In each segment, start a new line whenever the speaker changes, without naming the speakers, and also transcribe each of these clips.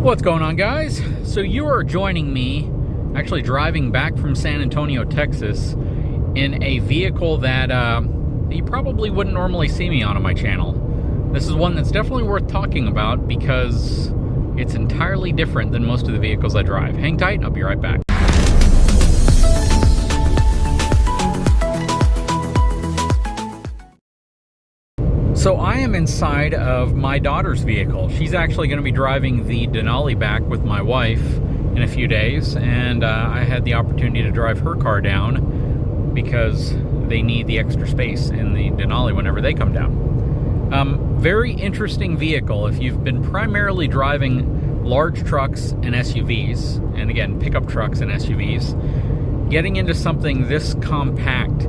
What's going on, guys? So you are joining me, actually driving back from San Antonio, Texas, in a vehicle that you probably wouldn't normally see me on my channel. This is one that's definitely worth talking about because it's entirely different than most of the vehicles I drive. Hang tight and I'll be right back. So I am inside of my daughter's vehicle. She's actually going to be driving the Denali back with my wife in a few days, and I had the opportunity to drive her car down because they need the extra space in the Denali whenever they come down. Very interesting vehicle. If you've been primarily driving large trucks and SUVs, and again, pickup trucks and SUVs, getting into something this compact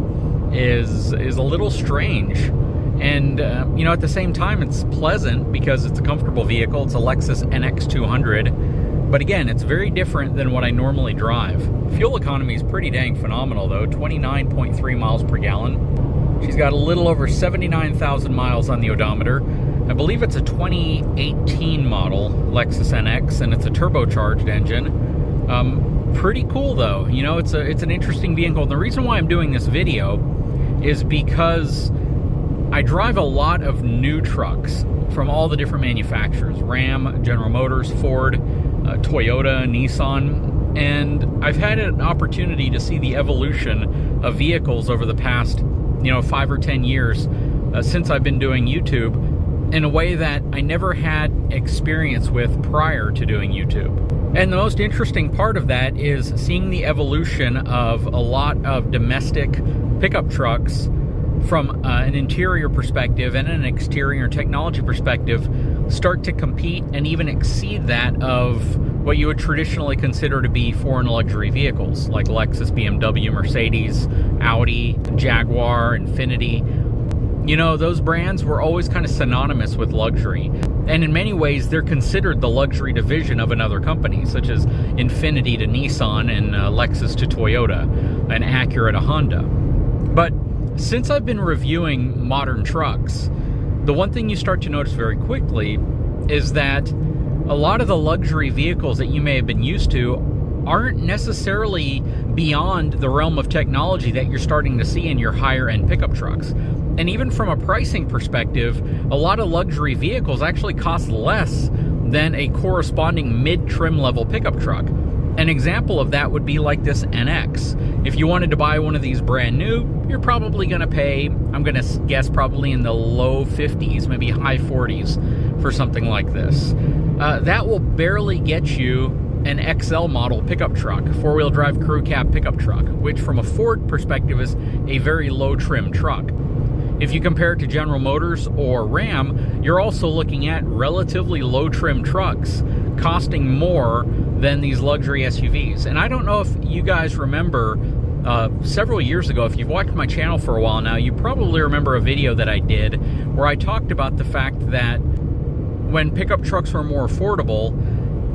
is a little strange. And, you know, at the same time, it's pleasant because it's a comfortable vehicle. It's a Lexus NX200. But again, it's very different than what I normally drive. Fuel economy is pretty dang phenomenal, though. 29.3 miles per gallon. She's got a little over 79,000 miles on the odometer. I believe it's a 2018 model Lexus NX, and it's a turbocharged engine. Pretty cool, though. You know, it's an interesting vehicle. And the reason why I'm doing this video is because I drive a lot of new trucks from all the different manufacturers: Ram, General Motors, Ford, Toyota, Nissan, and I've had an opportunity to see the evolution of vehicles over the past, 5 or 10 years since I've been doing YouTube in a way that I never had experience with prior to doing YouTube. And the most interesting part of that is seeing the evolution of a lot of domestic pickup trucks from an interior perspective and an exterior technology perspective start to compete and even exceed that of what you would traditionally consider to be foreign luxury vehicles like Lexus, BMW, Mercedes, Audi, Jaguar, Infiniti. You know, those brands were always kind of synonymous with luxury. And in many ways, they're considered the luxury division of another company, such as Infiniti to Nissan and Lexus to Toyota and Acura to Honda. But since I've been reviewing modern trucks, the one thing you start to notice very quickly is that a lot of the luxury vehicles that you may have been used to aren't necessarily beyond the realm of technology that you're starting to see in your higher end pickup trucks. And even from a pricing perspective, a lot of luxury vehicles actually cost less than a corresponding mid-trim level pickup truck. An example of that would be like this NX. If you wanted to buy one of these brand new, you're probably going to pay, I'm going to guess, probably in the low 50s, maybe high 40s for something like this. That will barely get you an XL model pickup truck, four-wheel drive crew cab pickup truck, which from a Ford perspective is a very low trim truck. If you compare it to General Motors or Ram, you're also looking at relatively low trim trucks costing more than these luxury SUVs. And I don't know if you guys remember several years ago, if you've watched my channel for a while now, you probably remember a video that I did where I talked about the fact that when pickup trucks were more affordable,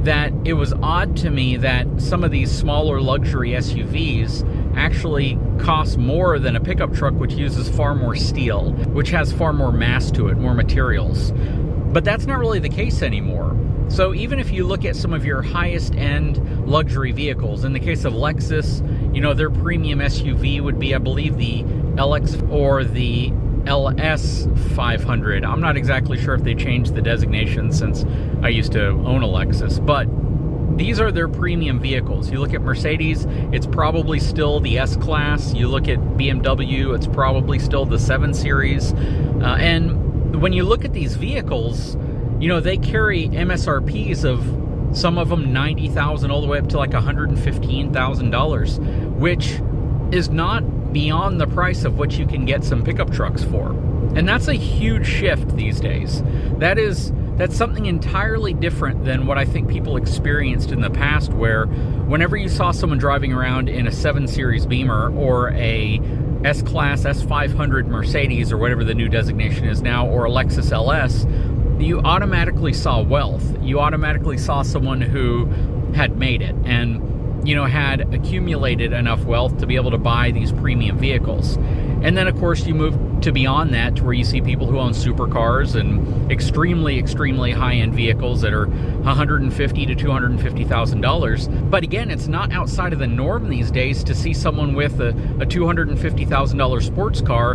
that it was odd to me that some of these smaller luxury SUVs actually cost more than a pickup truck which uses far more steel, which has far more mass to it, more materials. But that's not really the case anymore. So even if you look at some of your highest end luxury vehicles, in the case of Lexus, their premium SUV would be, I believe, the LX or the LS 500. I'm not exactly sure if they changed the designation since I used to own a Lexus, but these are their premium vehicles. You look at Mercedes, it's probably still the S-Class. You look at BMW, it's probably still the 7 Series. And when you look at these vehicles, they carry MSRPs of some of them $90,000 all the way up to like $115,000, which is not beyond the price of what you can get some pickup trucks for. And that's a huge shift these days. That's something entirely different than what I think people experienced in the past, where whenever you saw someone driving around in a 7 Series Beamer or a S-Class S500 Mercedes or whatever the new designation is now, or a Lexus LS, you automatically saw wealth. You automatically saw someone who had made it and, had accumulated enough wealth to be able to buy these premium vehicles. And then, of course, you move to beyond that to where you see people who own supercars and extremely, extremely high-end vehicles that are $150,000 to $250,000. But again, it's not outside of the norm these days to see someone with a $250,000 sports car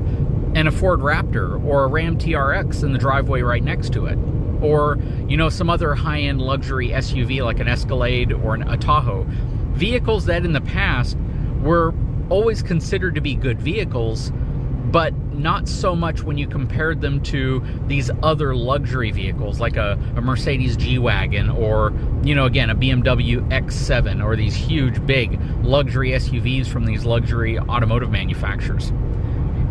and a Ford Raptor or a Ram TRX in the driveway right next to it. Or, you know, some other high-end luxury SUV like an Escalade or a Tahoe. Vehicles that in the past were always considered to be good vehicles, but not so much when you compared them to these other luxury vehicles like a Mercedes G-Wagon or, you know, again, a BMW X7 or these huge, big luxury SUVs from these luxury automotive manufacturers.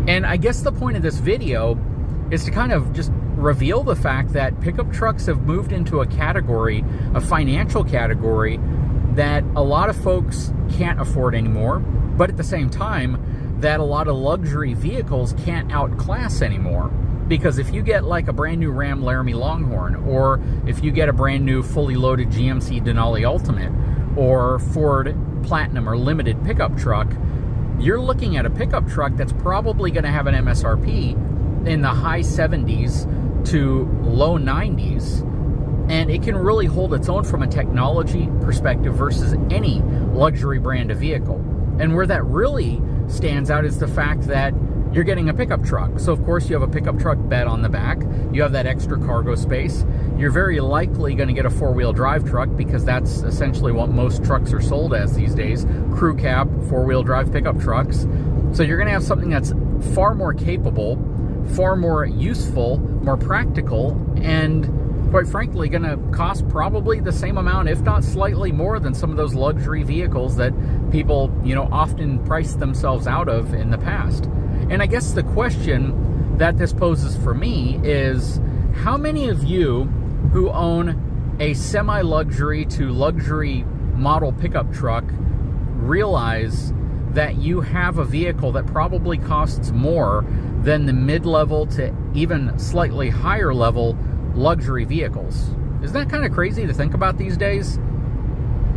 And I guess the point of this video is to kind of just reveal the fact that pickup trucks have moved into a category, a financial category, that a lot of folks can't afford anymore, but at the same time, that a lot of luxury vehicles can't outclass anymore. Because if you get like a brand new Ram Laramie Longhorn, or if you get a brand new fully loaded GMC Denali Ultimate, or Ford Platinum or Limited pickup truck, you're looking at a pickup truck that's probably going to have an MSRP in the high 70s to low 90s. And it can really hold its own from a technology perspective versus any luxury brand of vehicle. And where that really stands out is the fact that you're getting a pickup truck. So of course you have a pickup truck bed on the back. You have that extra cargo space. You're very likely going to get a four-wheel drive truck because that's essentially what most trucks are sold as these days. Crew cab, four-wheel drive pickup trucks. So you're going to have something that's far more capable, far more useful, more practical, and quite frankly, going to cost probably the same amount, if not slightly more than some of those luxury vehicles that people, you know, often priced themselves out of in the past. And I guess the question that this poses for me is, how many of you who own a semi-luxury to luxury model pickup truck realize that you have a vehicle that probably costs more than the mid-level to even slightly higher level luxury vehicles? Isn't that kind of crazy to think about these days?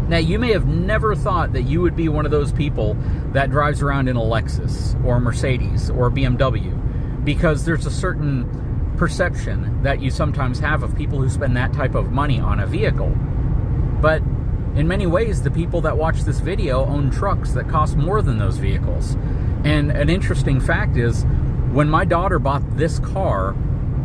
Now, you may have never thought that you would be one of those people that drives around in a Lexus or a Mercedes or a BMW, because there's a certain perception that you sometimes have of people who spend that type of money on a vehicle. But in many ways, the people that watch this video own trucks that cost more than those vehicles. And an interesting fact is, when my daughter bought this car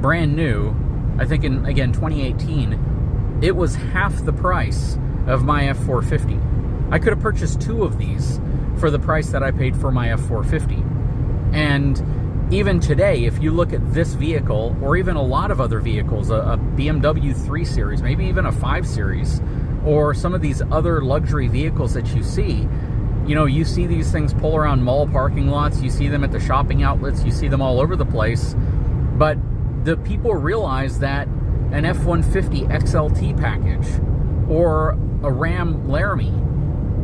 brand new, I think in, again, 2018, it was half the price of my F450. I could have purchased two of these for the price that I paid for my F450. And even today, if you look at this vehicle, or even a lot of other vehicles, a BMW 3 Series, maybe even a 5 Series, or some of these other luxury vehicles that you see, you know, you see these things pull around mall parking lots, you see them at the shopping outlets, you see them all over the place, but the people realize that an F-150 XLT package, or a Ram Laramie,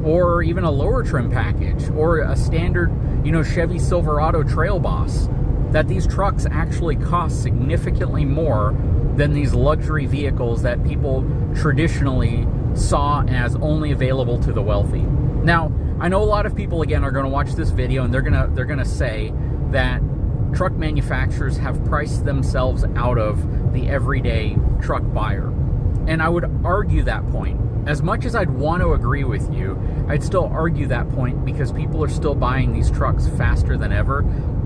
or even a lower trim package, or a standard, you know, Chevy Silverado Trail Boss, that these trucks actually cost significantly more than these luxury vehicles that people traditionally saw as only available to the wealthy. Now, I know a lot of people, again, are going to watch this video and they're gonna say that truck manufacturers have priced themselves out of the everyday truck buyer. And I would argue that point. As much as I'd want to agree with you, I'd still argue that point because people are still buying these trucks faster than ever.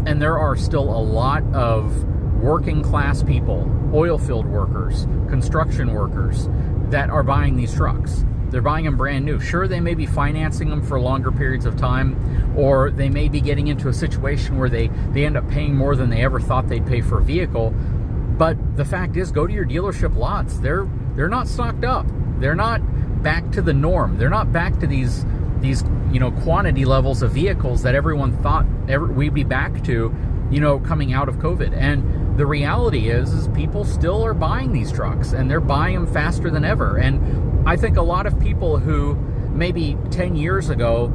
And there are still a lot of working class people, oil field workers, construction workers, that are buying these trucks. They're buying them brand new. Sure, they may be financing them for longer periods of time, or they may be getting into a situation where they end up paying more than they ever thought they'd pay for a vehicle. But the fact is, go to your dealership lots. They're not stocked up. They're not back to the norm. They're not back to these you know, quantity levels of vehicles that everyone thought we'd be back to, you know, coming out of COVID. And the reality is people still are buying these trucks, and they're buying them faster than ever. And I think a lot of people who maybe 10 years ago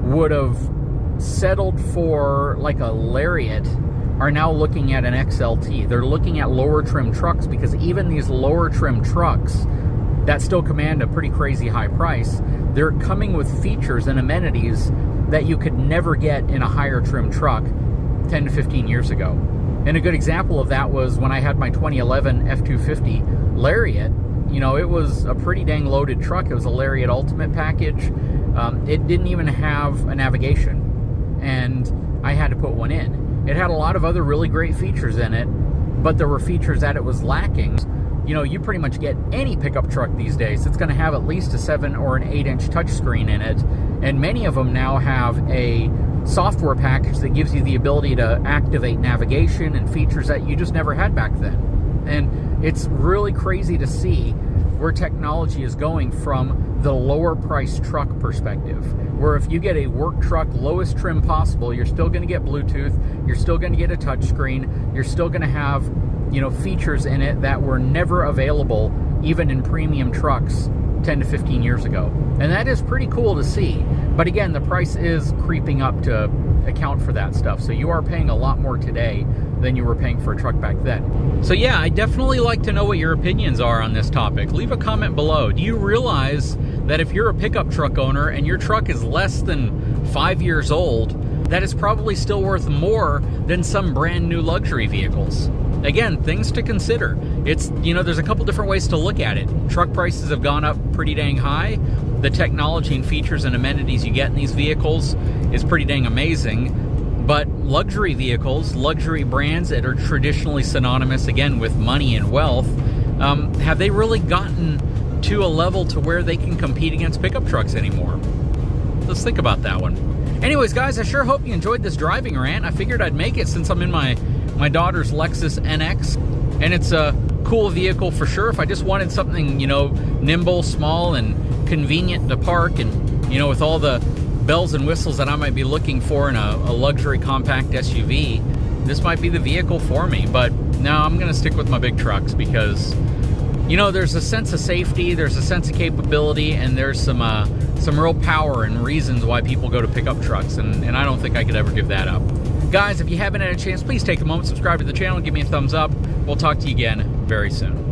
would have settled for like a Lariat are now looking at an XLT. They're looking at lower trim trucks, because even these lower trim trucks that still command a pretty crazy high price, they're coming with features and amenities that you could never get in a higher trim truck. 10 to 15 years ago. And a good example of that was when I had my 2011 F-250 Lariat. You know, it was a pretty dang loaded truck. It was a Lariat Ultimate package. It didn't even have a navigation, and I had to put one in. It had a lot of other really great features in it, but there were features that it was lacking. You know, you pretty much get any pickup truck these days, it's going to have at least a 7 or an 8-inch touchscreen in it, and many of them now have a software package that gives you the ability to activate navigation and features that you just never had back then. And it's really crazy to see where technology is going from the lower price truck perspective, where if you get a work truck, lowest trim possible, you're still going to get Bluetooth, you're still going to get a touchscreen, you're still going to have, you know, features in it that were never available even in premium trucks 10 to 15 years ago. And that is pretty cool to see. But again, the price is creeping up to account for that stuff. So you are paying a lot more today than you were paying for a truck back then. So yeah, I definitely like to know what your opinions are on this topic. Leave a comment below. Do you realize that if you're a pickup truck owner and your truck is less than 5 years old, that is probably still worth more than some brand new luxury vehicles? Again, things to consider. It's, you know, there's a couple different ways to look at it. Truck prices have gone up pretty dang high. The technology and features and amenities you get in these vehicles is pretty dang amazing. But luxury vehicles, luxury brands that are traditionally synonymous, again, with money and wealth, have they really gotten to a level to where they can compete against pickup trucks anymore? Let's think about that one. Anyways, guys, I sure hope you enjoyed this driving rant. I figured I'd make it since I'm in my daughter's Lexus NX, and it's a cool vehicle for sure. If I just wanted something, you know, nimble, small, and convenient to park, and, you know, with all the bells and whistles that I might be looking for in a luxury compact SUV, this might be the vehicle for me. But no, I'm going to stick with my big trucks because, you know, there's a sense of safety, there's a sense of capability, and there's some real power and reasons why people go to pickup trucks, and I don't think I could ever give that up. Guys, if you haven't had a chance, please take a moment, subscribe to the channel, give me a thumbs up. We'll talk to you again very soon.